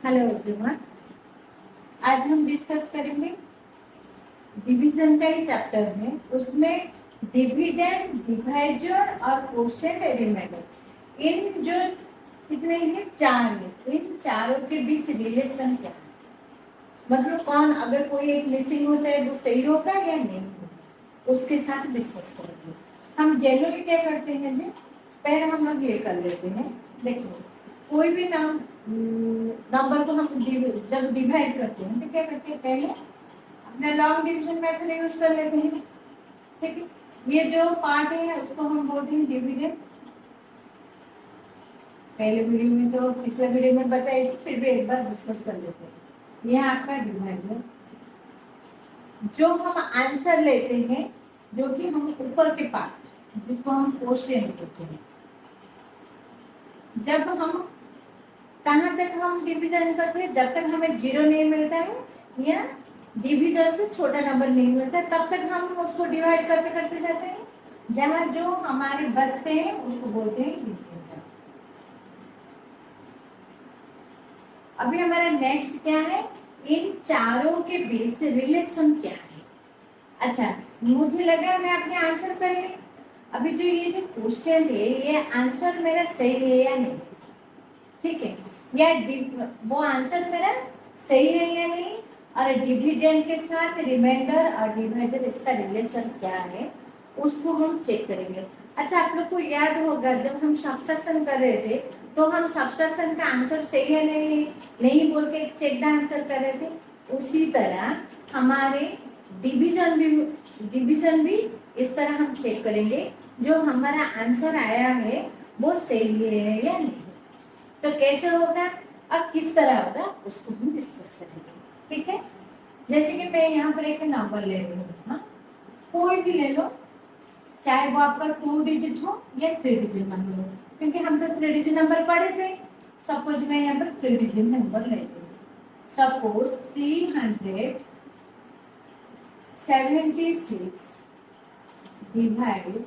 Hello everyone. आज हम discuss करेंगे डिवीजन का ही चैप्टर है। उसमें डिविडेंड, डिवाइजर और कोशेंट, रिमाइंडर, इन जो कितने हैं, चार हैं, इन चारों के बीच रिलेशन क्या है, मतलब कौन, अगर कोई एक मिसिंग होता है वो सही होगा या नहीं होगा, उसके साथ डिस्कस करेंगे। हम जनरली क्या करते हैं जी, पहले हम लोग ये कर लेते हैं। देखो, कोई भी नंबर को हम जब डिवाइड करते हैं तो क्या करते हैं, पहले अपना लॉन्ग डिवीजन मेथड यूज कर लेते हैं। ठीक है, ये जो पार्ट है उसको हम बोलते हैं डिविडेंड। पहले वीडियो में तो पिछले वीडियो में बताई थी, फिर भी एक बार डिस्कस कर लेते हैं। यह आपका डिवाइजर, जो हम आंसर लेते हैं, जो कि हम ऊपर के पार्ट जिसको हम क्वेश्चन कहते हैं, जब हम कहाँ तक हम डिवीजन करते हैं, जब तक हमें जीरो नहीं मिलता है या डिवीजन से छोटा नंबर नहीं मिलता है, तब तक हम उसको डिवाइड करते करते जाते हैं। जहाँ जो हमारे बचते हैं उसको बोलते हैं डिवीजन। अभी हमारा नेक्स्ट क्या है, इन चारों के बीच रिलेशन क्या है। अच्छा, मुझे लगा मैं अपने आंसर कर ली। अभी जो ये जो क्वेश्चन है, ये आंसर मेरा सही है या नहीं, ठीक है, या वो आंसर मेरा सही है या नहीं, और डिविडेंड के साथ रिमाइंडर और डिवाइजर इसका रिलेशन क्या है, उसको हम चेक करेंगे। अच्छा, आप लोग को याद होगा जब हम सब्ट्रैक्शन कर रहे थे तो हम सब्ट्रैक्शन का आंसर सही है नहीं नहीं बोल के चेक द आंसर कर रहे थे। उसी तरह हमारे डिवीजन भी इस तरह हम चेक करेंगे, जो हमारा आंसर आया है वो सही है या नहीं। तो कैसे होगा और किस तरह होगा उसको हम डिस्कस करेंगे, ठीक है। जैसे कि मैं यहाँ पर एक नंबर ले रही हूँ, हाँ, कोई भी ले लो, चाहे वो आपका 2 डिजिट हो या 3 डिजिट नंबर हो, क्योंकि हम तो 3 डिजिट नंबर पढ़े थे। सपोज मैं यहाँ पर 3 डिजिट नंबर ले रही हूँ, सपोज 376 डिवाइड,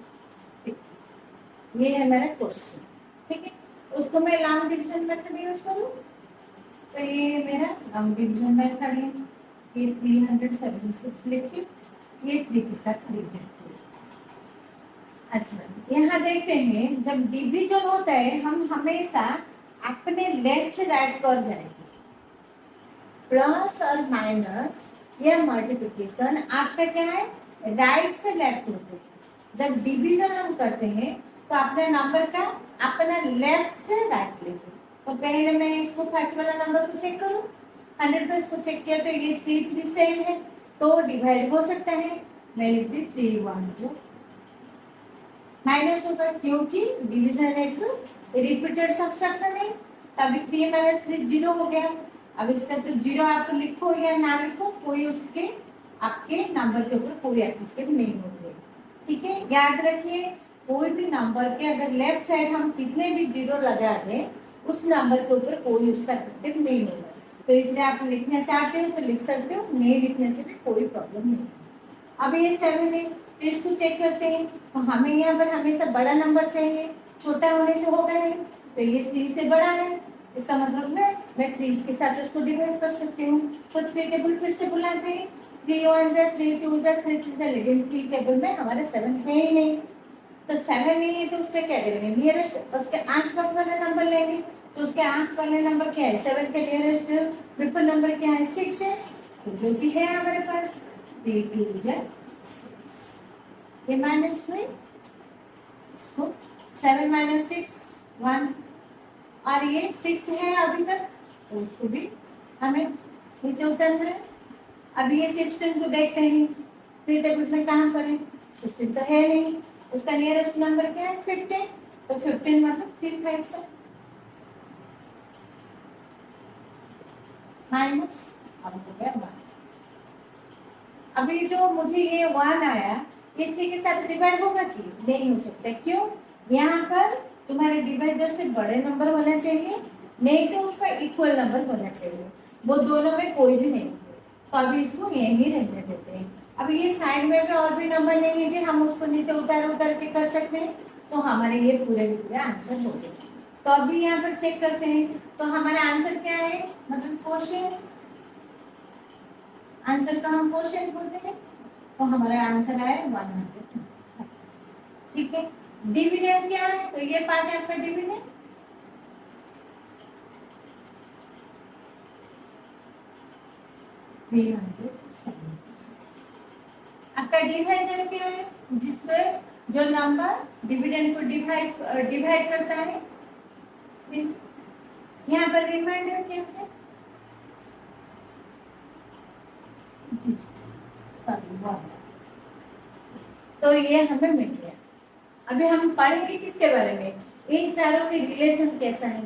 ये है मेरा क्वेश्चन, ठीक है। उसको मैं लॉन्ग डिवीजन मेथड यूज करूँ तो ये मेरा लॉन्ग डिवीजन मेथड है। ये 376 लिख के ये 3 के साथ लिख देते हैं। अच्छा, यहाँ देखते हैं जब डिवीजन होता है हम हमेशा अपने लेफ्ट से राइट कर जाएंगे। प्लस और माइनस या मल्टीप्लिकेशन आपका क्या है, राइट से लेफ्ट होते हैं। जब डिवीजन हम करते हैं तो अपने नंबर का अपना लेफ्ट से राइट लेते हैं। तो पहले मैं इसको फर्स्ट वाला नंबर को चेक करूं, 100 पे इसको चेक किया तो ये 3 सेम है, तो डिवाइड हो सकता है। मैं लिख दी 3 1 माइनस होगा, क्योंकि डिवीजन एक रिपीटेड सब्ट्रैक्शन है, तभी 3 माइनस 3 0 हो गया। अब इसका तो 0 आप लिखो या ना लिखो, कोई उसके आपके नंबर के ऊपर कोई एफेक्ट नहीं होते, ठीक है। याद रखिए, कोई भी नंबर के अगर लेफ्ट साइड हम कितने भी 0 लगा दें, उस नंबर के ऊपर कोई उसका इफेक्ट नहीं होगा। तो इसलिए आप लिखना चाहते हो तो लिख सकते हो, नहीं लिखने से भी कोई प्रॉब्लम नहीं। अब ये 7 है तो इसको चेक करते हैं, तो हमें यहाँ पर हमेशा बड़ा नंबर चाहिए, छोटा होने से होगा नहीं, तो ये 3 से बड़ा है, इसका मतलब मैं 3 के साथ उसको डिवाइड कर सकती हूँ। तो 3 टेबल फिर से बुलाते हैं, 3 1 जा 3 2 जा 3 3 जा, लेकिन 3 टेबल में हमारा 7 है ही नहीं। तो 7 नहीं है तो उसका क्या करेंगे, नियरेस्ट उसके आसपास वाला नंबर लेंगे। तो उसके आस वाले नंबर क्या है, 7 के नियरेस्ट ट्रिपल नंबर क्या है, 6 है। तो जो भी है हमारे पास 3 2 जा 6, ये -3, इसको 7 - 6 1, और ये 6 है अभी तक, तो उसको भी हमें नीचे उतारना है। अभी ये 16 को देखते हैं, 3 टेबल में कहाँ पर है, 16 तो है नहीं, उसका नियरेस्ट नंबर क्या है, 15, तो 15 मतलब 3 5 से माइनस, अब हो गया 1। अभी जो मुझे ये 1 आया, ये 3 के साथ डिवाइड होगा कि नहीं हो सकता, क्यों, यहाँ पर तुम्हारे डिवाइजर से बड़े नंबर होना चाहिए, नहीं तो उसका इक्वल नंबर होना चाहिए, वो दोनों में कोई भी नहीं है। तो अभी इसको यही रहने देते हैं। अभी ये साइड में भी और भी नंबर नहीं है जी, हम उसको नीचे उतार उतार के कर सकते हैं, तो हमारे ये पूरे पूरे आंसर हो गए। तो अभी यहाँ पर चेक करते हैं, तो हमारा आंसर क्या है, मतलब क्वेश्चन, आंसर का हम क्वेश्चन बोलते हैं, तो हमारा आंसर आया 100। ठीक है, डिविडेंड क्या है, तो ये पार्ट है आपका डिविडेंड, आपका डिवाइजर क्या है, जिससे जो नंबर डिविडेंड को डिवाइड करता है। यहाँ पर रिमाइंडर क्या है, तो ये हमें मिल गया। अभी हम पढ़ेंगे किसके बारे में, इन चारों के रिलेशन कैसा है,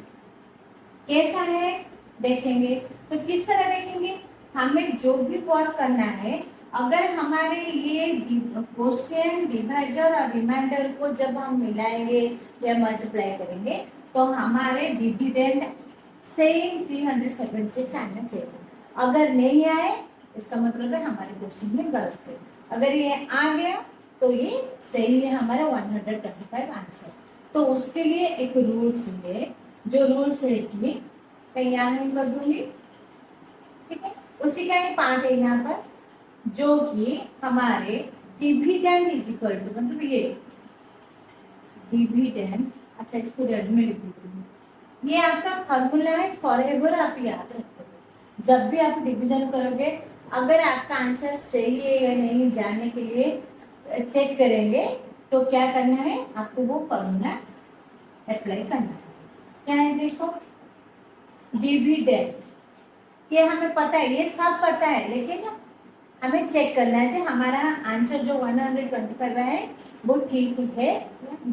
कैसा है देखेंगे। तो किस तरह देखेंगे, हमें जो भी वर्क करना है, अगर हमारे ये क्वेश्चन, डिवाइजर और रिमाइंडर को जब हम मिलाएंगे या मल्टीप्लाई करेंगे, तो हमारे डिविडेंड सेम 376 आना चाहिए। अगर नहीं आए, इसका मतलब है हमारे क्वेश्चन में गलत है। अगर ये आ गया तो ये सही है, हमारा 125 आंसर। तो उसके लिए एक रूल्स है, जो रूल्स है कि मैं यहाँ कर दूंगी, ठीक है। उसी का एक पार्ट है यहाँ पर, जो कि हमारे डिविडेंड इज इक्वल टू, मतलब ये डिविडेंड, अच्छा इसको रेड में लिख देती हूँ, ये आपका फॉर्मूला है, फॉरएवर आप याद रखोगे। जब भी आप डिवीजन करोगे, अगर आपका आंसर सही है या नहीं जानने के लिए चेक करेंगे, तो क्या करना है, आपको वो फॉर्मूला अप्लाई करना है। क्या है, देखो डिविडेंड, ये हमें पता है, ये सब पता है, लेकिन हमें चेक करना है कि हमारा आंसर जो 125 है वो ठीक है या नहीं।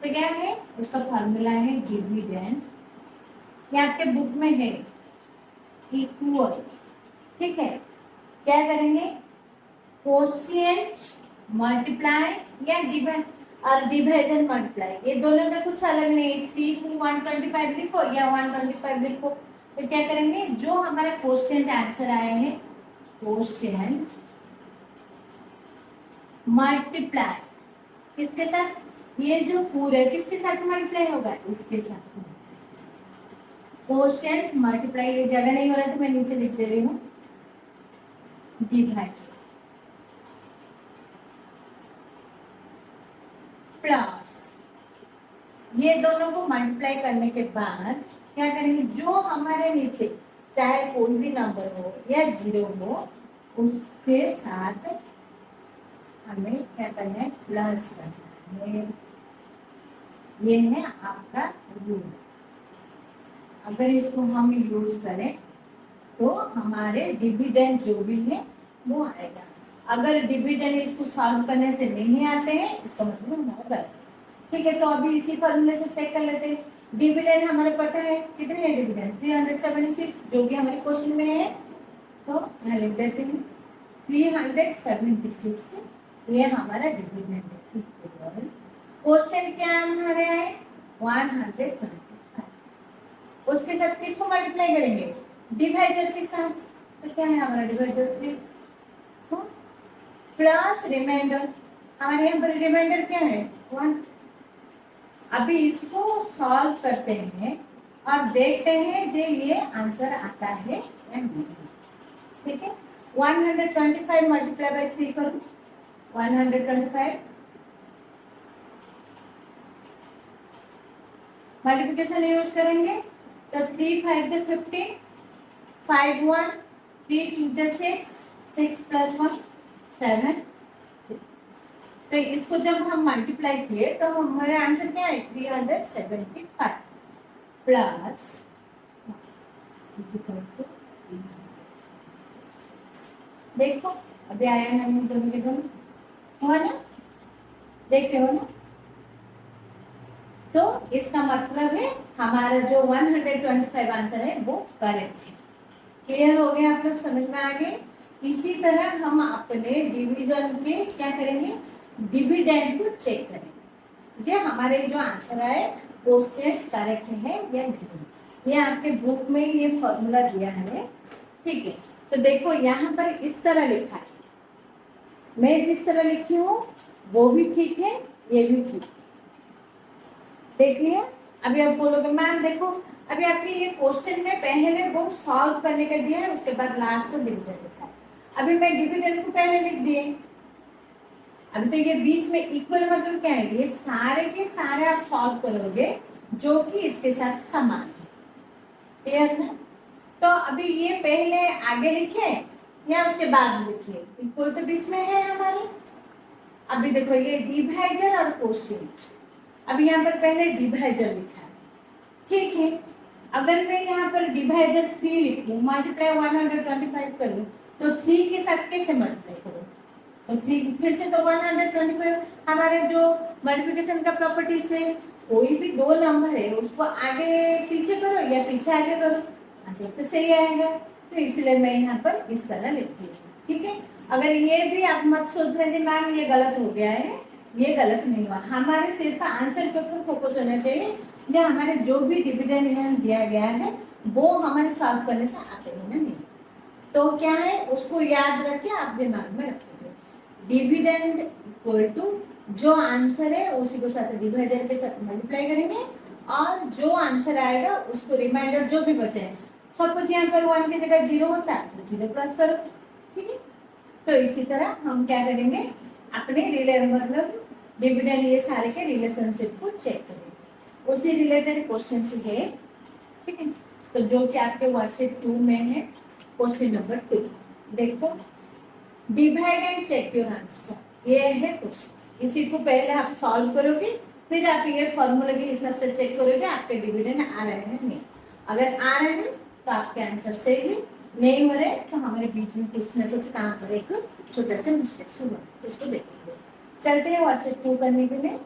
तो क्या है, उसका फॉर्मूला है डिविडेंड, ये आपके बुक में है, इक्वल, ठीक है। क्या करेंगे, कोशिएंट मल्टीप्लाई या डिवाइड और डिवाइजन मल्टीप्लाई, ये दोनों का कुछ अलग नहीं है। 3 को 125 लिखो या 125 लिखो, तो क्या करेंगे, जो हमारा कोशिएंट आंसर आए हैं, कोशिएंट मल्टीप्लाई किसके साथ, ये जो पूरे किसके साथ मल्टीप्लाई होगा, इसके साथ। कोशिएंट मल्टीप्लाई, ये जगह नहीं हो रहा तो मैं नीचे लिख दे रही हूँ, डिवाइड प्लस, ये दोनों को मल्टीप्लाई करने के बाद क्या करेंगे, जो हमारे नीचे चाहे कोई भी नंबर हो या जीरो हो, उसके साथ हमें क्या करना है, प्लस करना है। ये है आपका रूल। अगर इसको हम यूज करें तो हमारे डिविडेंड जो भी है वो आएगा। अगर डिविडेंड इसको सॉल्व करने से नहीं आते हैं, इसका मतलब हमारा गलत। ठीक है, तो अभी इसी फॉर्मूले से चेक कर लेते हैं। डिविडेंड हमारे पता है कितने है, डिविडेंड 376, जो कि हमारे क्वेश्चन में है, तो यहाँ लिख देते हैं 376, ये हमारा डिविडेंड है। क्वेश्चन क्या हमारे आए, 125, उसके साथ किसको मल्टीप्लाई करेंगे, डिवाइजर के साथ। तो क्या है हमारा डिवाइजर, प्लस रिमाइंडर, हमारे यहाँ पर रिमाइंडर क्या है, 1। अभी इसको सॉल्व करते हैं और देखते हैं जे ये आंसर आता है या नहीं। ठीक है, 125 मल्टीप्लाई बाय 3 करो, 125 मल्टीप्लिकेशन यूज करेंगे, तो 3 5 से 15, 5 1, 3 2 से 6, 6 + 1 7। तो इसको जब हम मल्टीप्लाई किए तो हमारा आंसर क्या है, 375 प्लस, देखो अभी आया ना, दोनों के दोनों हुआ ना, देख रहे हो ना। तो इसका मतलब है हमारा जो 125 आंसर है वो करेक्ट है। क्लियर हो गया, आप लोग समझ में आ गए। इसी तरह हम अपने डिवीजन के क्या करेंगे, डिविडेंड को चेक करेंगे, ये हमारे जो आंसर आए वो से करेक्ट है या नहीं। ये आपके बुक में ये फॉर्मूला दिया है, ठीक है। तो देखो यहाँ पर इस तरह लिखा है, मैं जिस तरह लिखी हूँ वो भी ठीक है, ये भी ठीक है, देख लिया। अभी आप बोलोगे मैम देखो अभी आपके ये क्वेश्चन में पहले वो सॉल्व करने का दिया है, उसके बाद लास्ट में डिविडेंड लिखा है। अभी मैं डिविडेंड को पहले लिख दिए, अभी तो ये बीच में इक्वल मतलब क्या है, ये सारे के सारे आप सॉल्व करोगे जो कि इसके साथ समान है। क्लियर है? तो अभी ये पहले आगे लिखे या उसके बाद लिखिए, इक्वल तो बीच में है हमारे। अभी देखो ये डिवाइजर और कोसेंट, अभी यहाँ पर पहले डिवाइजर लिखा है, ठीक है। अगर मैं यहाँ पर डिवाइजर 3 लिखूं, मल्टीप्लाई 125 करूं, तो 3 के साथ कैसे मल्टीप्लाई करूं? तो 3 फिर से तो 125 हमारे जो मल्टीप्लिकेशन का प्रॉपर्टी से कोई भी दो नंबर है उसको आगे पीछे करो या पीछे आगे करो, आंसर तो सही आएगा। तो इसलिए मैं यहाँ पर इस तरह लिखती हूँ, ठीक है। अगर ये भी आप मत सोचना जी मैम ये गलत हो गया है, ये गलत नहीं हुआ, हमारे सिर्फ आंसर के ऊपर फोकस होना चाहिए, या हमारे जो भी डिविडेंड यहाँ दिया गया है वो हमारे सॉल्व करने से आते हैं ना नहीं, तो क्या है उसको याद रखिए, आप दिमाग में रखोगे डिविडेंड इक्वल टू जो आंसर है उसी को साथ डिवाइजर के साथ मल्टीप्लाई करेंगे और जो आंसर आएगा उसको रिमाइंडर जो भी बचे हैं, सपोज यहाँ पर 1 की जगह 0 होता है तो 0 प्लस करो, ठीक है। तो इसी तरह हम क्या करेंगे अपने रिले मतलब डिविडेंड ये सारे के रिलेशनशिप को चेक करेंगे, उसी रिलेटेड क्वेश्चन है, ठीक है। तो जो कि आपके वर्कशीट 2 में है क्वेश्चन नंबर 2, देखो divide and check your answer, ये है क्वेश्चन। इसी को पहले आप सॉल्व करोगे, फिर आप ये फॉर्मूला के हिसाब से चेक करोगे आपके डिविडेंड आ रहे हैं नहीं, अगर आ रहे हैं तो आपके आंसर सही है, नहीं हो रहे तो हमारे बीच में कुछ ना कुछ कहाँ पर एक छोटा सा मिस्टेक्स हुआ, उसको देखेंगे। चलते हैं वर्कशीट 2 करने के लिए।